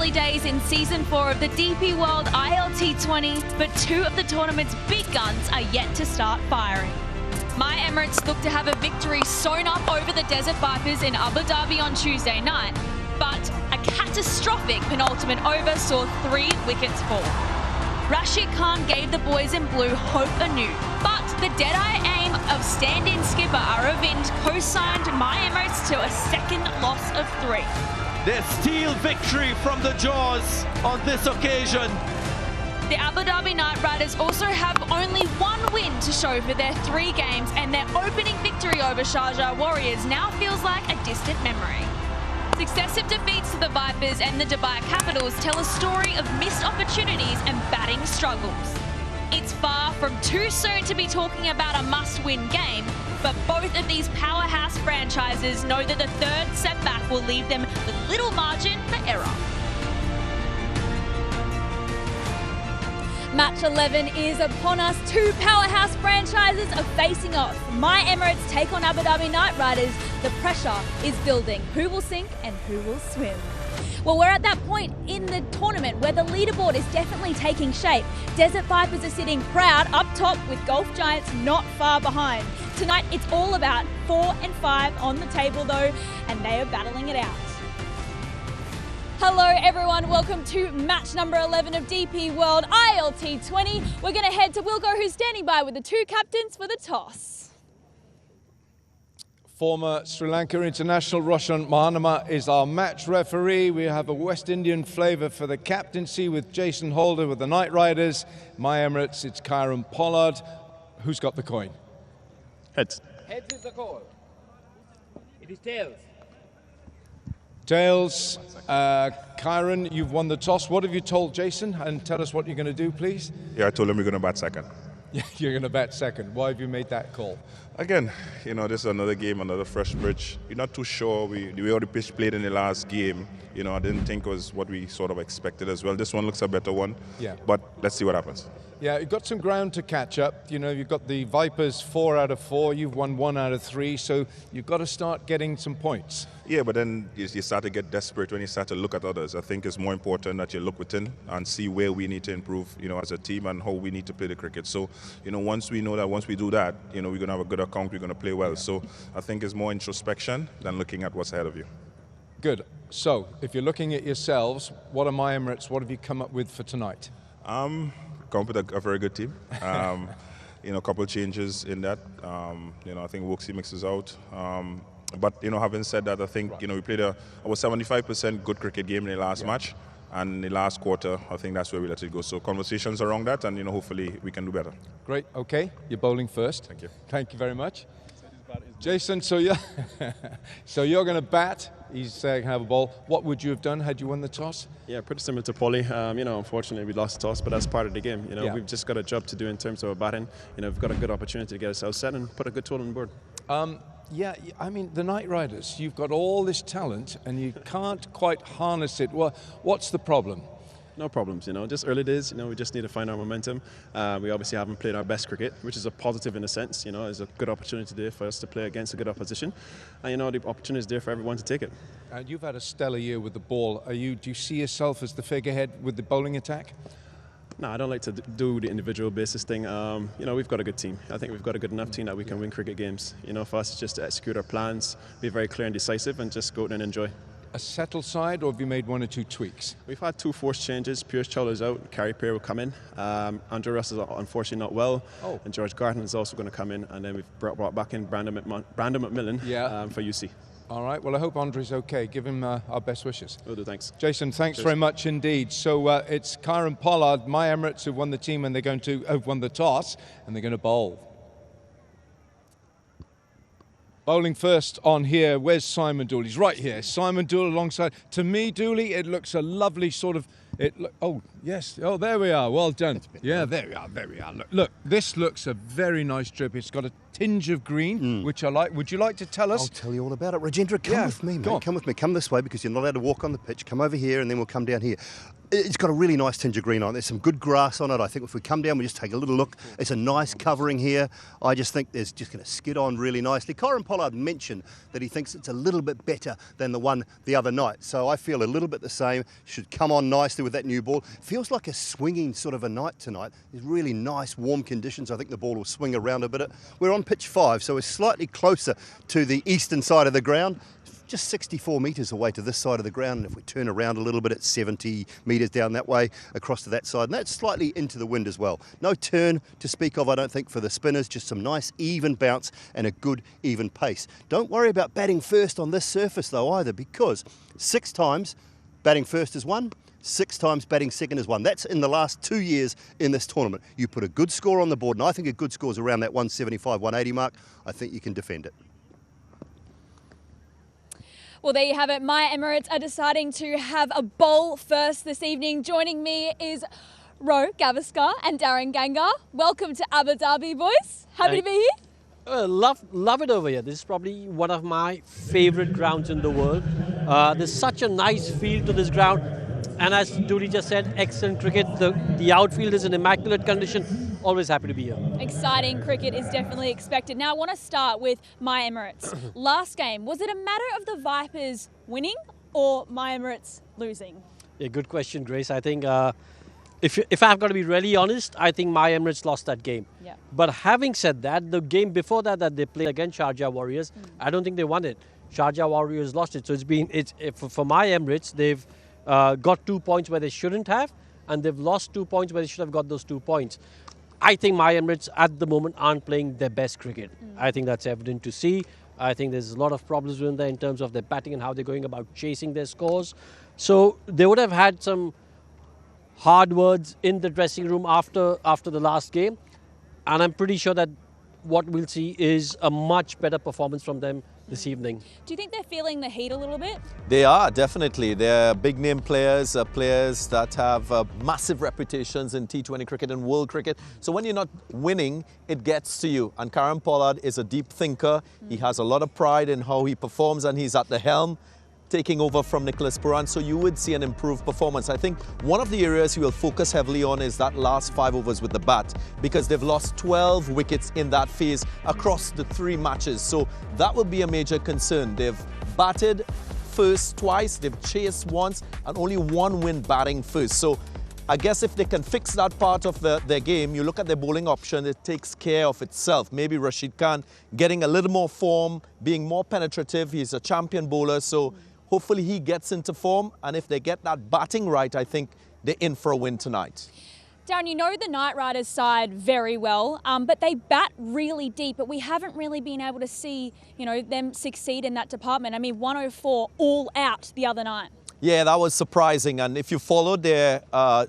early days in Season 4 of the DP World ILT20, but two of the tournament's big guns are yet to start firing. My Emirates look to have a victory sewn up over the Desert Vipers in Abu Dhabi on Tuesday night, but a catastrophic penultimate over saw 3 wickets fall. Rashid Khan gave the boys in blue hope anew, but the dead-eye aim of stand-in skipper Aravind co-signed my Emirates to a second loss of 3. Their steel victory from the jaws on this occasion. The Abu Dhabi Knight Riders also have only 1 win to show for their 3 games, and their opening victory over Sharjah Warriors now feels like a distant memory. Successive defeats to the Vipers and the Dubai Capitals tell a story of missed opportunities and batting struggles. It's far from too soon to be talking about a must-win game, but both of these powerhouse franchises know that the third setback will leave them with little margin for error. Match 11 is upon us. 2 powerhouse franchises are facing off. My Emirates take on Abu Dhabi Knight Riders. The pressure is building. Who will sink and who will swim? Well, we're at that point in the tournament where the leaderboard is definitely taking shape. Desert Vipers are sitting proud up top with Golf Giants not far behind. Tonight, it's all about 4 and 5 on the table though, and they are battling it out. Hello everyone, welcome to match number 11 of DP World ILT20. We're going to head to Wilco, who's standing by with the 2 captains for the toss. Former Sri Lanka international Roshan Mahanama is our match referee. We have a West Indian flavour for the captaincy with Jason Holder with the Knight Riders. My Emirates, it's Kieran Pollard. Who's got the coin? Heads. Heads is the call. It is tails. Tails. Kieran, you've won the toss. What have you told Jason? And tell us what you're going to do, please. Yeah, I told him we're going to bat second. Yeah, you're going to bat second. Why have you made that call? Again, you know, this is another game, another fresh bridge. We're not too sure. The way the pitch played in the last game, you know, I didn't think was what we sort of expected as well. This one looks a better one. Yeah. But let's see what happens. Yeah, you've got some ground to catch up. You know, you've got the Vipers 4 out of 4. You've won 1 out of 3. So you've got to start getting some points. Yeah, but then you start to get desperate when you start to look at others. I think it's more important that you look within and see where we need to improve, you know, as a team and how we need to play the cricket. So, you know, once we know that, once we do that, you know, we're going to have a good account, we're going to play well. So I think it's more introspection than looking at what's ahead of you. Good. So if you're looking at yourselves, what are my Emirates? What have you come up with for tonight? Come with a very good team. You know, a couple of changes in that. You know, I think Woxie mixes out. But, you know, having said that, I think, you know, we played a 75% good cricket game in the last match. And in the last quarter, I think that's where we let it go. So conversations around that, and, you know, hopefully we can do better. Great. Okay. You're bowling first. Thank you. Thank you very much. Jason, so you're going to bat. He's going to have a ball. What would you have done had you won the toss? Yeah, pretty similar to Polly. You know, unfortunately we lost the toss, but that's part of the game. You know, Yeah. we've just got a job to do in terms of our batting. You know, we've got a good opportunity to get ourselves set and put a good total on the board. Yeah, I mean, the Knight Riders, you've got all this talent and you can't quite harness it. Well, what's the problem? No problems, you know, just early days, you know, we just need to find our momentum. We obviously haven't played our best cricket, which is a positive in a sense, you know, it's a good opportunity there for us to play against a good opposition. And, you know, the opportunity is there for everyone to take it. And you've had a stellar year with the ball. Do you see yourself as the figurehead with the bowling attack? No, I don't like to do the individual basis thing. You know, we've got a good team. I think we've got a good enough team that we can win cricket games. You know, for us, it's just to execute our plans, be very clear and decisive, and just go out and enjoy. A settled side, or have you made 1 or 2 tweaks? We've had 2 forced changes. Pierce Chowler's out, Carrie Pear will come in. Andrew Russ is unfortunately not well, and George Garton is also going to come in. And then we've brought back in Brandon McMillan for UC. All right, well, I hope Andre's okay. Give him our best wishes. Will do, thanks. Jason, thanks very much indeed. So it's Kieran Pollard, my Emirates, who've won the team, and they're going to have won the toss, and they're going to bowl. Bowling first on here, where's Simon Dooley? He's right here. Simon Dooley alongside. To me, Dooley, it looks a lovely sort of... Oh, yes. Oh, there we are. Well done. Yeah, there we are. There we are. Look, this looks a very nice drip. It's got a tinge of green, which I like. Would you like to tell us? I'll tell you all about it. Rajendra, come with me, mate. Come with me. Come this way because you're not allowed to walk on the pitch. Come over here and then we'll come down here. It's got a really nice tinge of green on it. There's some good grass on it. I think if we come down, we just take a little look. It's a nice covering here. I just think there's just going to skid on really nicely. Corin Pollard mentioned that he thinks it's a little bit better than the one the other night. So I feel a little bit the same. Should come on nicely with that new ball. Feels like a swinging sort of a night tonight. There's really nice warm conditions. I think the ball will swing around a bit. We're on pitch 5, so we're slightly closer to the eastern side of the ground. Just 64 metres away to this side of the ground, and if we turn around a little bit, it's 70 metres down that way across to that side, and that's slightly into the wind as well. No turn to speak of, I don't think, for the spinners, just some nice even bounce and a good even pace. Don't worry about batting first on this surface though either, because 6 times batting first is won, 6 times batting second is won. That's in the last 2 years in this tournament. You put a good score on the board, and I think a good score is around that 175, 180 mark. I think you can defend it. Well, there you have it. My Emirates are deciding to have a bowl first this evening. Joining me is Ro Gavaskar and Darren Ganga. Welcome to Abu Dhabi, boys. Happy to be here. Love it over here. This is probably one of my favourite grounds in the world. There's such a nice feel to this ground. And as Dooley just said, excellent cricket. The outfield is in immaculate condition. Always happy to be here. Exciting cricket is definitely expected. Now I want to start with My Emirates. Last game, was it a matter of the Vipers winning or My Emirates losing? Yeah, good question, Grace. I think if I've got to be really honest, I think My Emirates lost that game. Yeah. But having said that, the game before that they played against Sharjah Warriors, I don't think they won it. Sharjah Warriors lost it. So for My Emirates, they've got 2 points where they shouldn't have, and they've lost 2 points where they should have got those 2 points. I think My Emirates at the moment aren't playing their best cricket. I think that's evident to see. I think there's a lot of problems with them in terms of their batting and how they're going about chasing their scores. So they would have had some hard words in the dressing room after the last game. And I'm pretty sure that what we'll see is a much better performance from them this evening. Do you think they're feeling the heat a little bit? They are, definitely. They're big name players, players that have massive reputations in T20 cricket and world cricket. So when you're not winning, it gets to you. And Corin Pollard is a deep thinker. He has a lot of pride in how he performs, and he's at the helm, taking over from Nicholas Puran, so you would see an improved performance. I think one of the areas you will focus heavily on is that last 5 overs with the bat, because they've lost 12 wickets in that phase across the 3 matches. So that will be a major concern. They've batted first twice, they've chased once, and only 1 win batting first. So I guess if they can fix that part of their game, you look at their bowling option, it takes care of itself. Maybe Rashid Khan getting a little more form, being more penetrative. He's a champion bowler, so hopefully he gets into form, and if they get that batting right, I think they're in for a win tonight. Darren, you know the Knight Riders side very well, but they bat really deep, but we haven't really been able to see, them succeed in that department. I mean, 104 all out the other night. Yeah, that was surprising, and if you followed their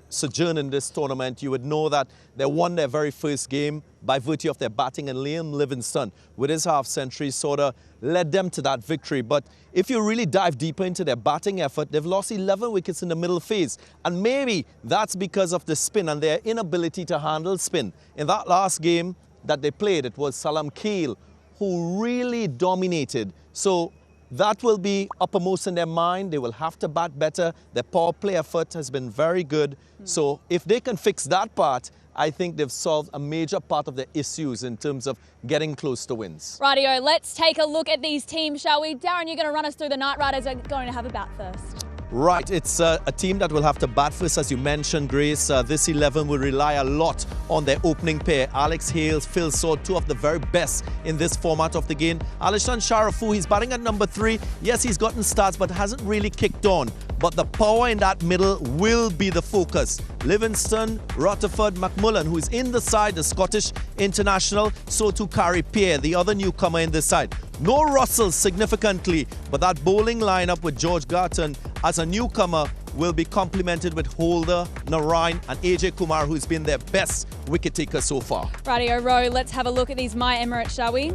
sojourn in this tournament, you would know that they won their very first game by virtue of their batting, and Liam Livingstone, with his half-century, sort of led them to that victory. But if you really dive deeper into their batting effort, they've lost 11 wickets in the middle phase, and maybe that's because of the spin and their inability to handle spin. In that last game that they played, it was Salam Keel who really dominated. So that will be uppermost in their mind. They will have to bat better. Their power play effort has been very good. So if they can fix that part, I think they've solved a major part of their issues in terms of getting close to wins. Rightio, let's take a look at these teams, shall we? Darren, you're going to run us through the Knight Riders are going to have a bat first. Right, it's a team that will have to bat first, as you mentioned, Grace. This 11 will rely a lot on their opening pair. Alex Hales, Phil Sword, 2 of the very best in this format of the game. Alishan Sharafu, he's batting at number 3. Yes, he's gotten starts, but hasn't really kicked on. But the power in that middle will be the focus. Livingston, Rutherford, McMullen, who is in the side, the Scottish international. So too Carey Pear, the other newcomer in this side. No Russell significantly, but that bowling lineup with George Garton as a newcomer will be complemented with Holder, Narayan and AJ Kumar, who's been their best wicket taker so far. Rightio, Ro, let's have a look at these My Emirates, shall we?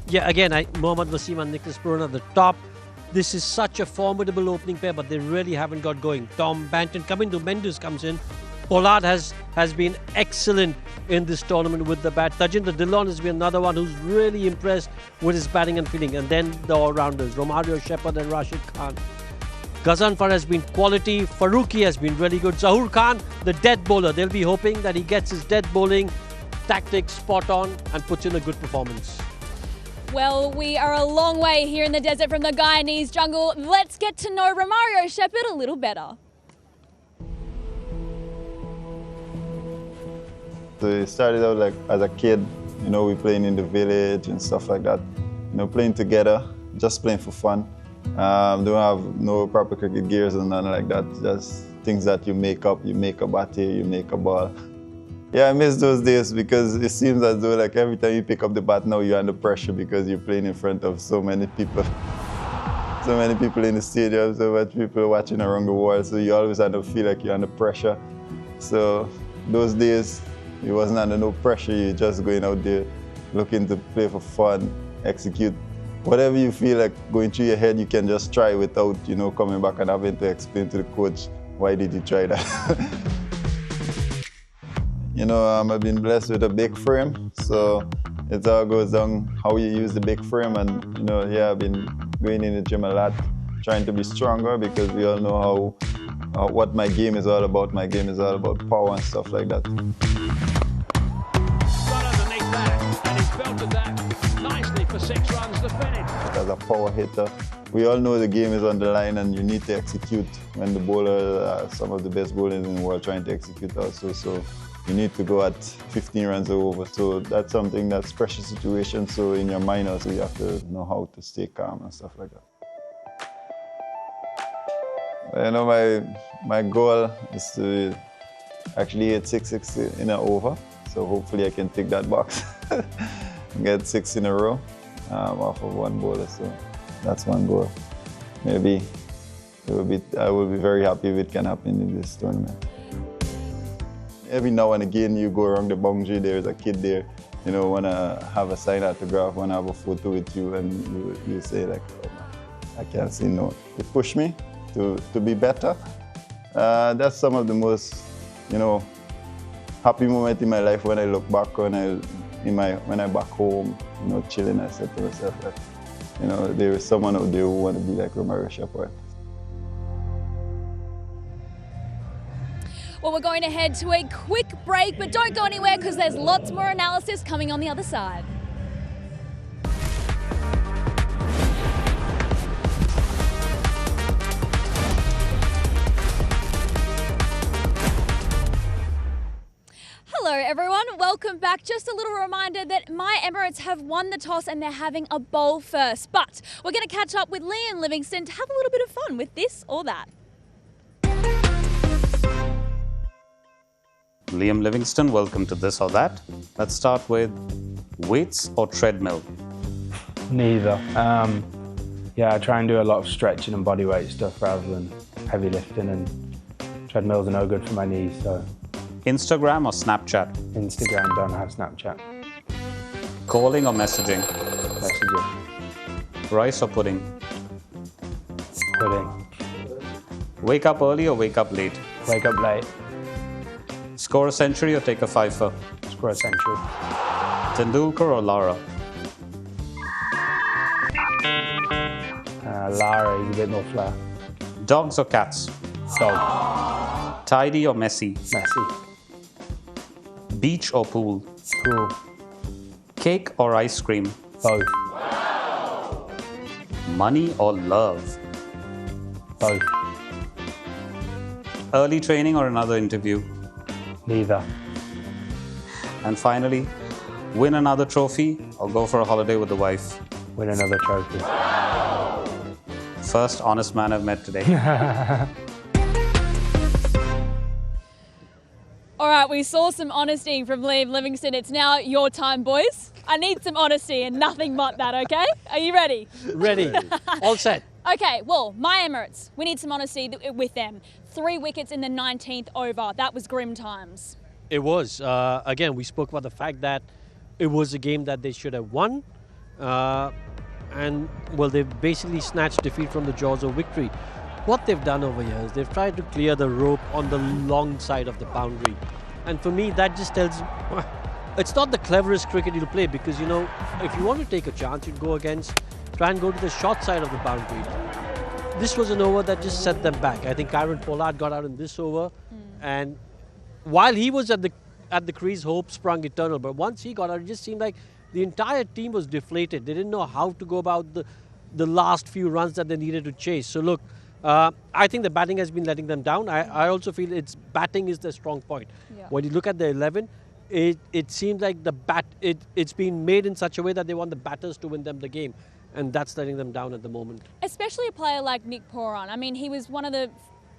Yeah, again, Mohammad Wasim and Nicholas Puran at the top. This is such a formidable opening pair, but they really haven't got going. Tom Banton coming to Mendes comes in. Pollard has been excellent in this tournament with the bat. Tajinder Dillon has been another one who's really impressed with his batting and fielding. And then the all-rounders, Romario Shepherd and Rashid Khan. Ghazanfar has been quality. Farooqi has been really good. Zahoor Khan, the death bowler. They'll be hoping that he gets his death bowling tactics spot on and puts in a good performance. Well, we are a long way here in the desert from the Guyanese jungle. Let's get to know Romario Shepherd a little better. So it started out like as a kid, you know, we playing in the village and stuff like that. You know, playing together, just playing for fun. Don't have no proper cricket gears and nothing like that. Just things that you make up. You make a bat here, you make a ball. Yeah, I miss those days because it seems as though like every time you pick up the bat now you're under pressure because you're playing in front of so many people. So many people in the stadium, so much people watching around the world, so you always have to feel like you're under pressure. So those days, it wasn't under no pressure, you're just going out there looking to play for fun, execute. Whatever you feel like going through your head, you can just try without, you know, coming back and having to explain to the coach, why did you try that? You know, I've been blessed with a big frame, so it all goes down how you use the big frame. And, you know, yeah, I've been going in the gym a lot, trying to be stronger because we all know what my game is all about. My game is all about power and stuff like that. Right underneath that, and he's belted that nicely for 6 runs to finish. As a power hitter, we all know the game is on the line and you need to execute when the bowler, some of the best bowlers in the world trying to execute also. So you need to go at 15 runs or over. So that's something that's pressure situation. So in your mind also you have to know how to stay calm and stuff like that. You know, my goal is to actually hit 6 in an over. So hopefully I can tick that box and get 6 in a row off of one bowler. So that's one goal. Maybe I will be very happy if it can happen in this tournament. Every now and again you go around the boundary, there's a kid there, you know, wanna have a signed autograph, wanna have a photo with you, and you say like, oh man, I can't say no. It pushed me to be better. That's some of the most, you know, happy moment in my life when I look back when I'm back home, you know, chilling. I said to myself that, you know, there is someone out there who want to be like Romario Shepherd. Well, we're going to head to a quick break, but don't go anywhere because there's lots more analysis coming on the other side. Hello everyone, welcome back. Just a little reminder that my Emirates have won the toss and they're having a bowl first. But we're going to catch up with Liam Livingstone to have a little bit of fun with this or that. Liam Livingstone, welcome to This or That. Let's start with weights or treadmill? Neither. Yeah, I try and do a lot of stretching and bodyweight stuff rather than heavy lifting, and treadmills are no good for my knees. So. Instagram or Snapchat? Instagram, don't have Snapchat. Calling or messaging? Messaging. Rice or pudding? Pudding. Wake up early or wake up late? Wake up late. Score a century or take a fifer? Score a century. Tendulkar or Lara? Lara is a bit more flair. Dogs or cats? Dog. Tidy or messy? Messy. Beach or pool? Pool. Cake or ice cream? Both. Money or love? Both. Early training or another interview? Neither. And finally, win another trophy or go for a holiday with the wife? Win another trophy. First honest man I've met today. All right, we saw some honesty from Liam Livingstone. It's now your time, boys. I need some honesty and nothing but that, okay? Are you ready? Ready. All set. Okay, well, my Emirates, we need some honesty with them. 3 wickets in the 19th over. That was grim times. It was. Again, we spoke about the fact that it was a game that they should have won. And, well, they've basically snatched defeat from the jaws of victory. What they've done over here is they've tried to clear the rope on the long side of the boundary. And for me, that just tells you, it's not the cleverest cricket you'll play because, you know, if you want to take a chance, you'd go against, try and go to the short side of the boundary. this was an over that just set them back. I think Kieran Pollard got out in this over, and while he was at the crease, hope sprung eternal. But once he got out, it just seemed like the entire team was deflated. They didn't know how to go about the last few runs that they needed to chase. So look, I think the batting has been letting them down. I also feel batting is the strong point. Yeah. When you look at the 11, it seems like it's been made in such a way that they want the batters to win them the game. And that's letting them down at the moment. Especially a player like Nick Pooran. I mean, he was one of the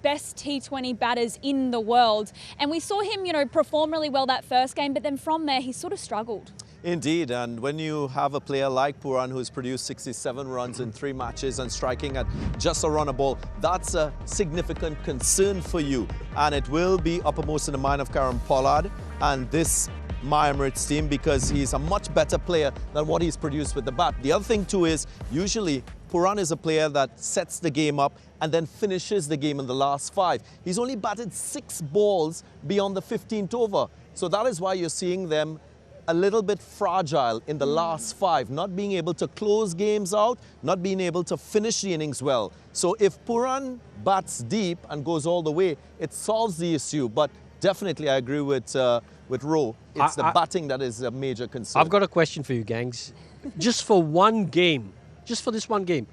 best T20 batters in the world. And we saw him, perform really well that first game, but then from there, he sort of struggled. Indeed, and when you have a player like Pooran who's produced 67 runs in 3 matches and striking at just a run a ball, that's a significant concern for you. And it will be uppermost in the mind of Kieran Pollard and this My Emirates team, because he's a much better player than what he's produced with the bat. The other thing too is, usually Pooran is a player that sets the game up and then finishes the game in the last 5. He's only batted 6 balls beyond the 15th over. So that is why you're seeing them a little bit fragile in the last 5, not being able to close games out, not being able to finish the innings well. So if Pooran bats deep and goes all the way, it solves the issue. But definitely I agree with Ro. It's the batting that is a major concern. I've got a question for you, gangs. Just for one game, just for this one game,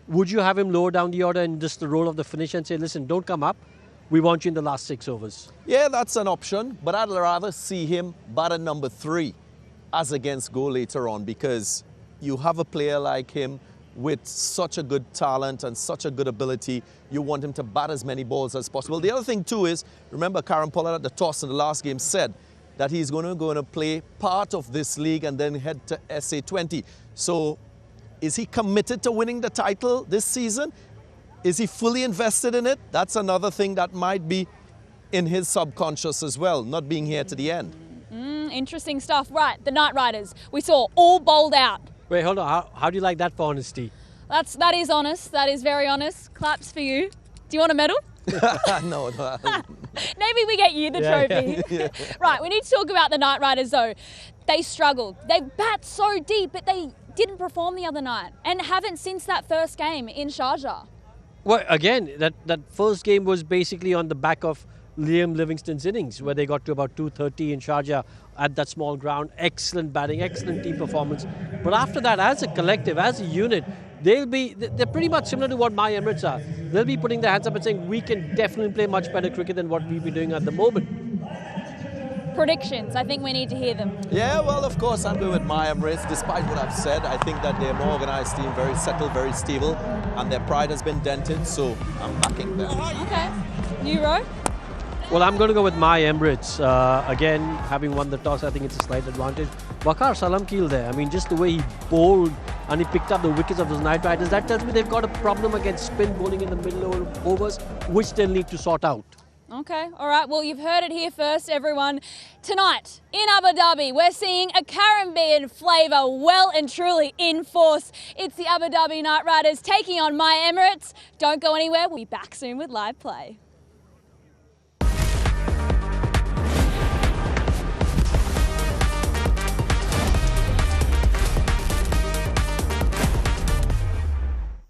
would you have him lower down the order in just the role of the finisher and say, listen, don't come up, we want you in the last 6 overs? Yeah, that's an option, but I'd rather see him bat at number 3 as against go later on, because you have a player like him with such a good talent and such a good ability. You want him to bat as many balls as possible. The other thing too is, remember Kieran Pollard at the toss in the last game said that he's going to play part of this league and then head to SA20. So is he committed to winning the title this season? Is he fully invested in it? That's another thing that might be in his subconscious as well, not being here to the end. Interesting stuff. Right, the Knight Riders, we saw all bowled out. Wait, hold on. How do you like that for honesty? That is honest. That is very honest. Claps for you. Do you want a medal? No. Maybe we get you the trophy. Yeah. Right, we need to talk about the Knight Riders though. They struggled. They bat so deep, but they didn't perform the other night and haven't since that first game in Sharjah. Well, again, that first game was basically on the back of Liam Livingston's innings, where they got to about 230 in Sharjah at that small ground. Excellent batting, excellent team performance. But after that, as a collective, as a unit, they're pretty much similar to what My Emirates are. They'll be putting their hands up and saying, we can definitely play much better cricket than what we've been doing at the moment. Predictions, I think we need to hear them. Yeah, well, of course, I'm going with My Emirates. Despite what I've said, I think that they're a more organised team, very settled, very stable, and their pride has been dented, so I'm backing them. Okay. You, Ro? Well, I'm going to go with My Emirates. Again, having won the toss, I think it's a slight advantage. Waqar Salamkeel there, I mean, just the way he bowled and he picked up the wickets of those Knight Riders, that tells me they've got a problem against spin bowling in the middle overs, which they'll need to sort out. Okay, all right. Well, you've heard it here first, everyone. Tonight in Abu Dhabi, we're seeing a Caribbean flavour well and truly in force. It's the Abu Dhabi Knight Riders taking on My Emirates. Don't go anywhere. We'll be back soon with live play.